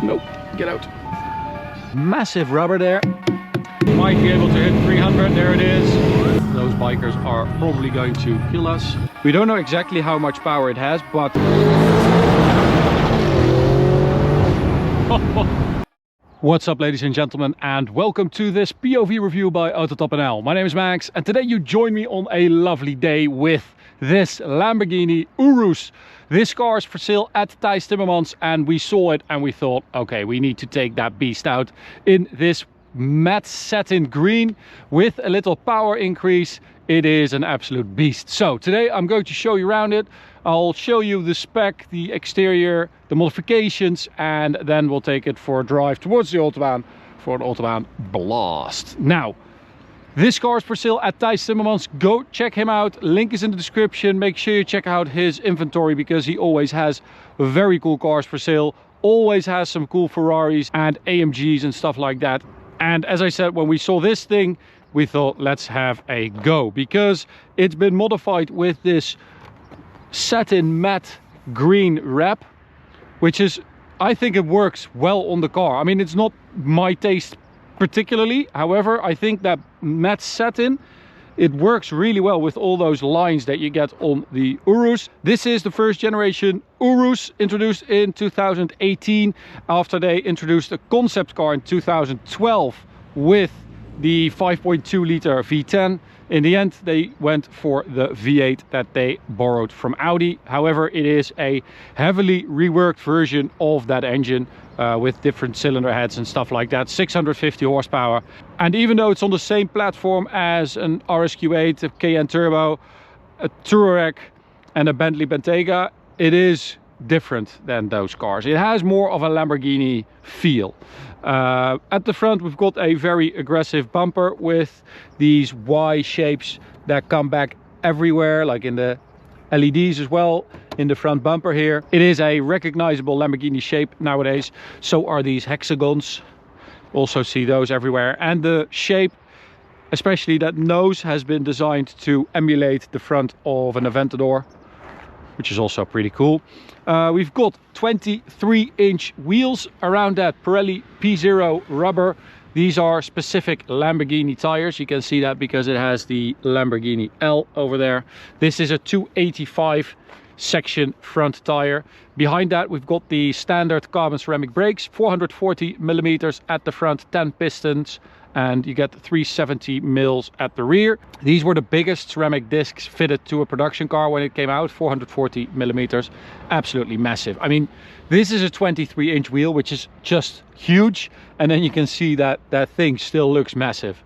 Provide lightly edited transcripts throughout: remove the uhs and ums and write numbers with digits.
Nope, get out. Massive rubber there. Might be able to hit 300, there it is. Those bikers are probably going to kill us. We don't know exactly how much power it has, but... What's up, ladies and gentlemen, and welcome to this POV review by Autobahn. My name is Max, and today you join me on a lovely day with this Lamborghini Urus. This car is for sale at Thijs Timmermans, and we saw it and we thought, okay, we need to take that beast out in this matte satin green with a little power increase. It is an absolute beast. So today I'm going to show you around it. I'll show you the spec, the exterior, the modifications, and then we'll take it for a drive towards the Autobahn for an Autobahn blast. Now, this car is for sale at Thijs Timmermans. Go check him out. Link is in the description. Make sure you check out his inventory because he always has very cool cars for sale. Always has some cool Ferraris and AMGs and stuff like that. And as I said, when we saw this thing, we thought, let's have a go, because it's been modified with this satin matte green wrap, which is, I think it works well on the car. I mean, it's not my taste particularly. However, I think that matte satin, it works really well with all those lines that you get on the Urus. This is the first generation Urus, introduced in 2018 after they introduced a concept car in 2012 with the 5.2 liter V10. In the end, they went for the V8 that they borrowed from Audi. However, it is a heavily reworked version of that engine with different cylinder heads and stuff like that. 650 horsepower. And even though it's on the same platform as an RSQ8, a Cayenne Turbo, a Touareg and a Bentley Bentayga, it is different than those cars. It has more of a Lamborghini feel. At the front we've got a very aggressive bumper with these Y shapes that come back everywhere, like in the LEDs as well in the front bumper here. It is a recognizable Lamborghini shape nowadays. So are these hexagons. Also see those everywhere. And the shape, especially that nose, has been designed to emulate the front of an Aventador, which is also pretty cool. We've got 23-inch wheels around that Pirelli P0 rubber. These are specific Lamborghini tires. You can see that because it has the Lamborghini L over there. This is a 285 section front tire. Behind that we've got the standard carbon ceramic brakes, 440 millimeters at the front, 10 pistons, and you get 370 mils at the rear. These were the biggest ceramic discs fitted to a production car when it came out, 440 millimeters, absolutely massive. I mean, this is a 23-inch wheel, which is just huge, and then you can see that that thing still looks massive.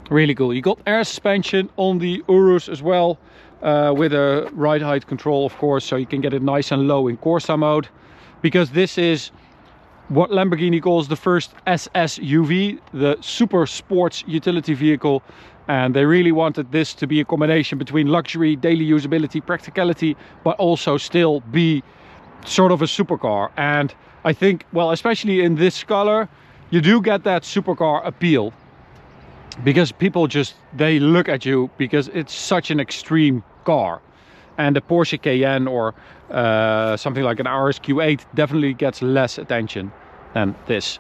Really cool. You got air suspension on the Urus as well, with a ride height control, of course, so you can get it nice and low in Corsa mode, because this is what Lamborghini calls the first SSUV, the super sports utility vehicle. And they really wanted this to be a combination between luxury, daily usability, practicality, but also still be sort of a supercar. And I think, well, especially in this color, you do get that supercar appeal, because people just, they look at you because it's such an extreme car. And the Porsche Cayenne or something like an RSQ8 definitely gets less attention than this.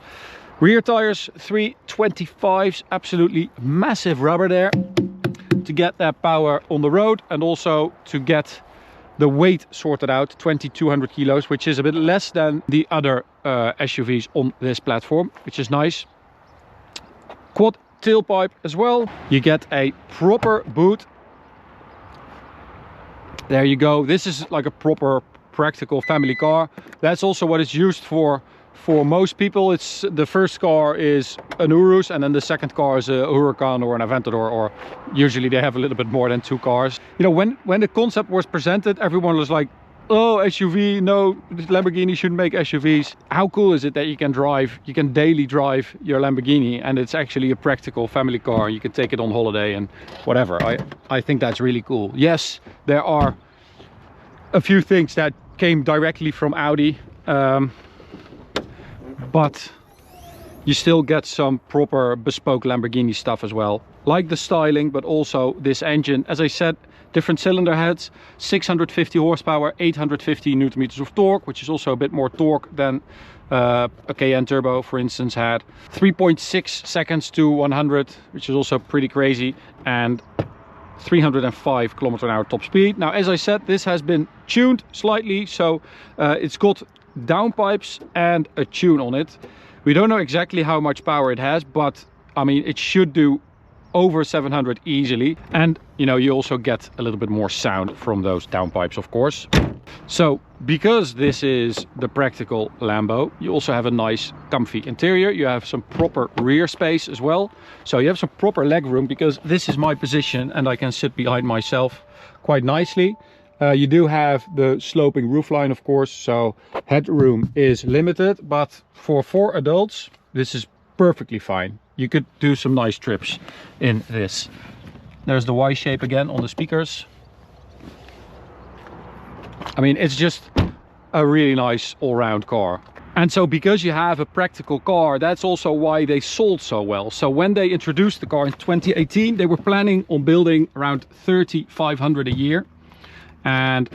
Rear tires, 325s, absolutely massive rubber there to get that power on the road, and also to get the weight sorted out, 2200 kilos, which is a bit less than the other SUVs on this platform, which is nice. Quad tailpipe as well. You get a proper boot. There you go. This is like a proper practical family car. That's also what it's used for most people. It's the first car is an Urus, and then the second car is a Huracan or an Aventador, or usually they have a little bit more than two cars. You know, when the concept was presented, everyone was like, oh, SUV, no, Lamborghini shouldn't make SUVs. How cool is it that you can drive, you can daily drive your Lamborghini, and it's actually a practical family car. You can take it on holiday and whatever. I think that's really cool. Yes, there are a few things that came directly from Audi, but you still get some proper bespoke Lamborghini stuff as well, like the styling, but also this engine. As I said, different cylinder heads, 650 horsepower, 850 newton meters of torque, which is also a bit more torque than a Cayenne turbo, for instance, had. 3.6 seconds to 100, which is also pretty crazy, and 305 km/h top speed. Now, as I said, this has been tuned slightly, so it's got downpipes and a tune on it. We don't know exactly how much power it has, but I mean, it should do over 700 easily. And you know, you also get a little bit more sound from those downpipes, of course. So because this is the practical Lambo, you also have a nice comfy interior. You have some proper rear space as well, so you have some proper leg room, because this is my position and I can sit behind myself quite nicely. You do have the sloping roofline, of course, so headroom is limited, but for 4 adults this is perfectly fine. You could do some nice trips in this. There's the Y shape again on the speakers. I mean, it's just a really nice all-round car. And so because you have a practical car, that's also why they sold so well. So when they introduced the car in 2018, they were planning on building around 3,500 a year. And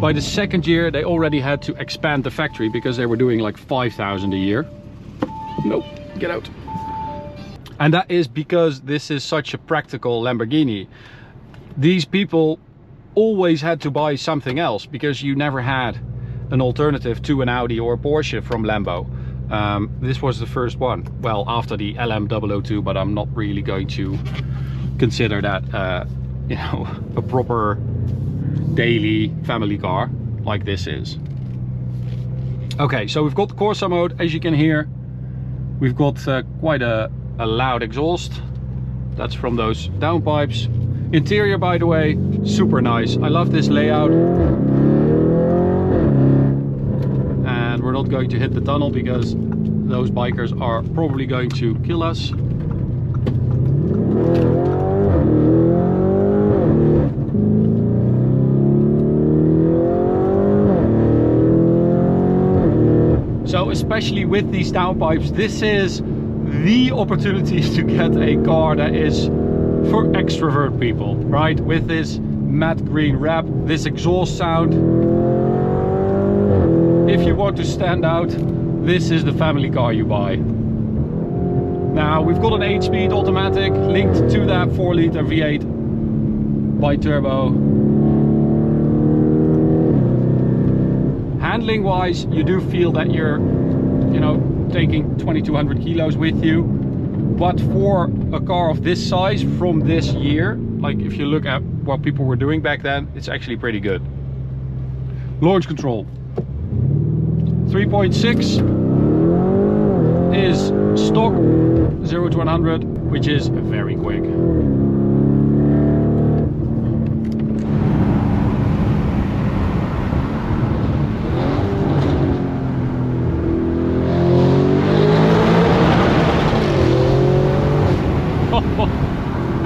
by the second year, they already had to expand the factory because they were doing like 5,000 a year. No, get out. And that is because this is such a practical Lamborghini. These people always had to buy something else because you never had an alternative to an Audi or a Porsche from Lambo. This was the first one. Well, after the LM002, but I'm not really going to consider that, you know, a proper daily family car like this is. Okay, so we've got the Corsa mode, as you can hear. We've got quite a loud exhaust. That's from those downpipes. Interior, by the way, super nice. I love this layout. And we're not going to hit the tunnel because those bikers are probably going to kill us. So especially with these downpipes, this is the opportunity to get a car that is for extrovert people, right? With this matte green wrap, this exhaust sound. If you want to stand out, this is the family car you buy. Now, we've got an 8-speed automatic linked to that 4-liter V8 bi-turbo. Handling wise, you do feel that you're, you know, taking 2,200 kilos with you. But for a car of this size from this year, like if you look at what people were doing back then, it's actually pretty good. Launch control. 3.6 is stock, 0 to 100, which is very quick.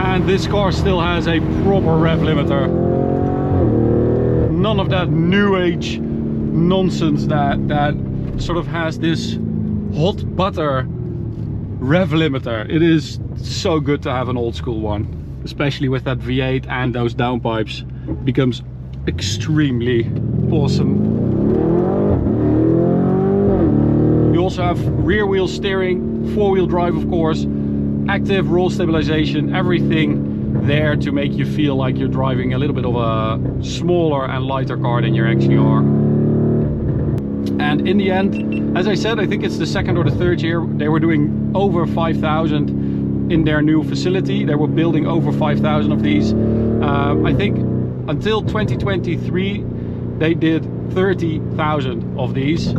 And this car still has a proper rev limiter. None of that new age nonsense that sort of has this hot butter rev limiter. It is so good to have an old school one, especially with that V8 and those downpipes. It becomes extremely awesome. You also have rear wheel steering, 4-wheel drive, of course, active roll stabilization, everything there to make you feel like you're driving a little bit of a smaller and lighter car than you actually are. And in the end, as I said, I think it's the second or the third year, they were doing over 5,000 in their new facility. They were building over 5,000 of these. I think until 2023, they did 30,000 of these.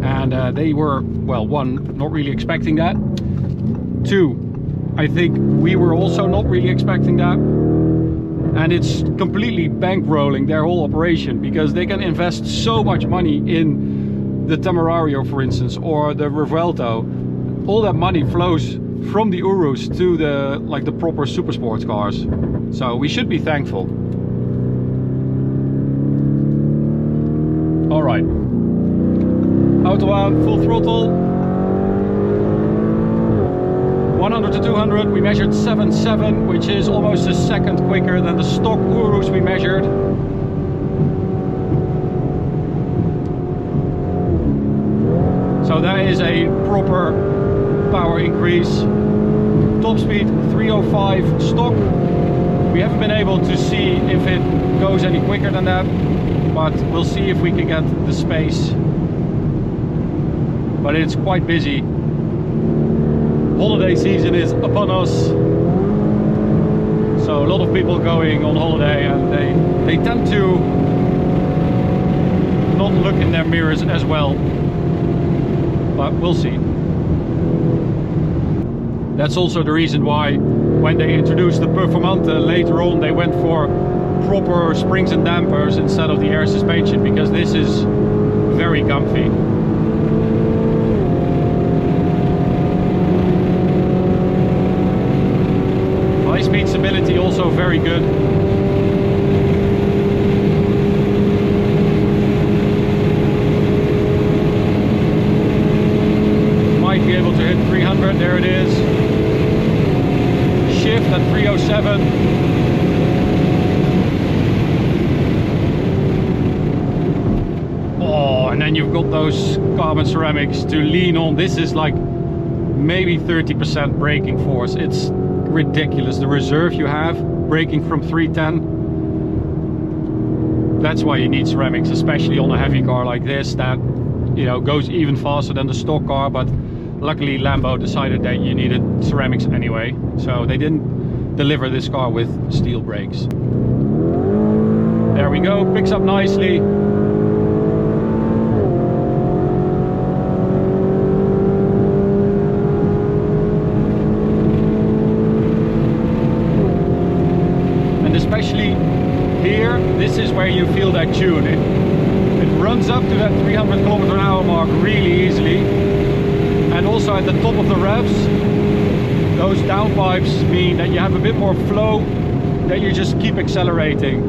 And they were, well, one, not really expecting that. Two, I think we were also not really expecting that. And it's completely bankrolling their whole operation, because they can invest so much money in the Temerario, for instance, or the Revuelto. All that money flows from the Urus to the proper super sports cars. So we should be thankful. All right, Autobahn, full throttle. 100 to 200 we measured 7.7, which is almost a second quicker than the stock Urus we measured. So that is a proper power increase. Top speed 305 stock. We haven't been able to see if it goes any quicker than that, but we'll see if we can get the space. But it's quite busy. Holiday season is upon us. So a lot of people going on holiday, and they tend to not look in their mirrors as well. But we'll see. That's also the reason why when they introduced the Performante later on, they went for proper springs and dampers instead of the air suspension, because this is very comfy. High speed stability also very good. Might be able to hit 300, there it is. Shift at 307. Oh, and then you've got those carbon ceramics to lean on. This is like maybe 30% braking force. It's ridiculous, the reserve you have braking from 310. That's why you need ceramics, especially on a heavy car like this that, you know, goes even faster than the stock car. But luckily Lambo decided that you needed ceramics anyway, so they didn't deliver this car with steel brakes. There we go, picks up nicely. And especially here, this is where you feel that tune. It runs up to that 300 km/h mark really easily. And also at the top of the revs, those downpipes mean that you have a bit more flow, that you just keep accelerating.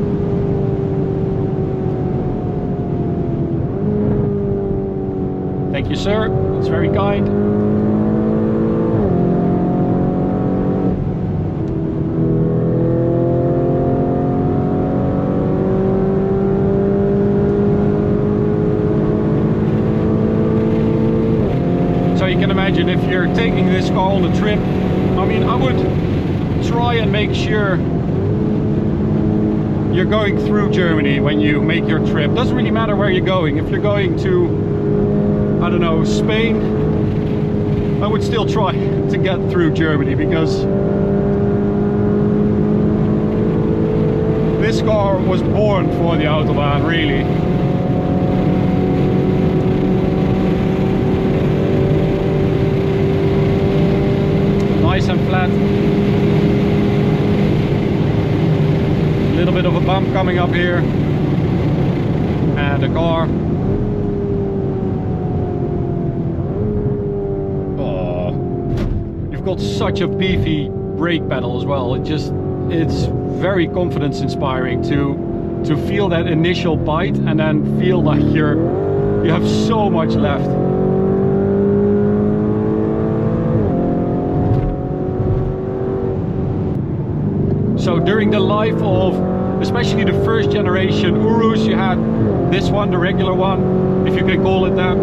Thank you, sir. It's very kind. You can imagine if you're taking this car on a trip, I mean, I would try and make sure you're going through Germany when you make your trip. Doesn't really matter where you're going. If you're going to, I don't know, Spain, I would still try to get through Germany, because this car was born for the Autobahn, really. Nice and flat. A little bit of a bump coming up here, and the car. Oh, you've got such a beefy brake pedal as well. It's very confidence inspiring to feel that initial bite and then feel like you have so much left. So during the life of especially the first generation Urus, you had this one, the regular one, if you can call it that.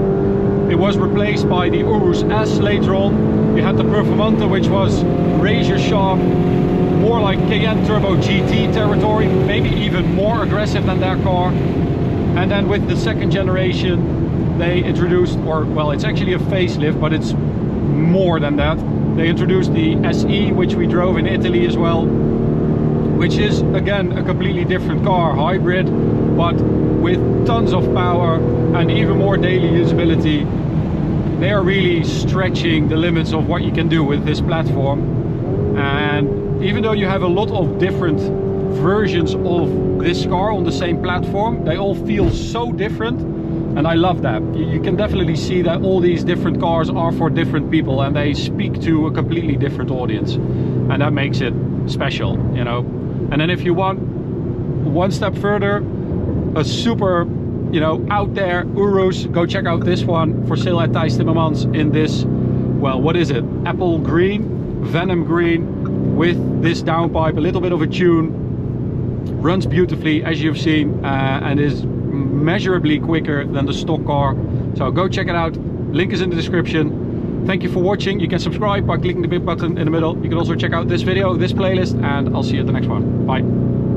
It was replaced by the Urus S later on. You had the Performante, which was razor sharp, more like Cayenne Turbo GT territory, maybe even more aggressive than that car. And then with the second generation, they introduced, or well, it's actually a facelift, but it's more than that. They introduced the SE, which we drove in Italy as well, which is again a completely different car, hybrid, but with tons of power and even more daily usability. They are really stretching the limits of what you can do with this platform. And even though you have a lot of different versions of this car on the same platform, they all feel so different, and I love that. You can definitely see that all these different cars are for different people, and they speak to a completely different audience, and that makes it special, you know. And then if you want one step further, a super, you know, out there Urus, go check out this one for sale at Thijs Timmermans in this, well, what is it, apple green, venom green with this downpipe, a little bit of a tune. Runs beautifully, as you've seen, and is measurably quicker than the stock car. So go check it out. Link is in the description. Thank you for watching. You can subscribe by clicking the big button in the middle. You can also check out this video, this playlist, and I'll see you at the next one. Bye.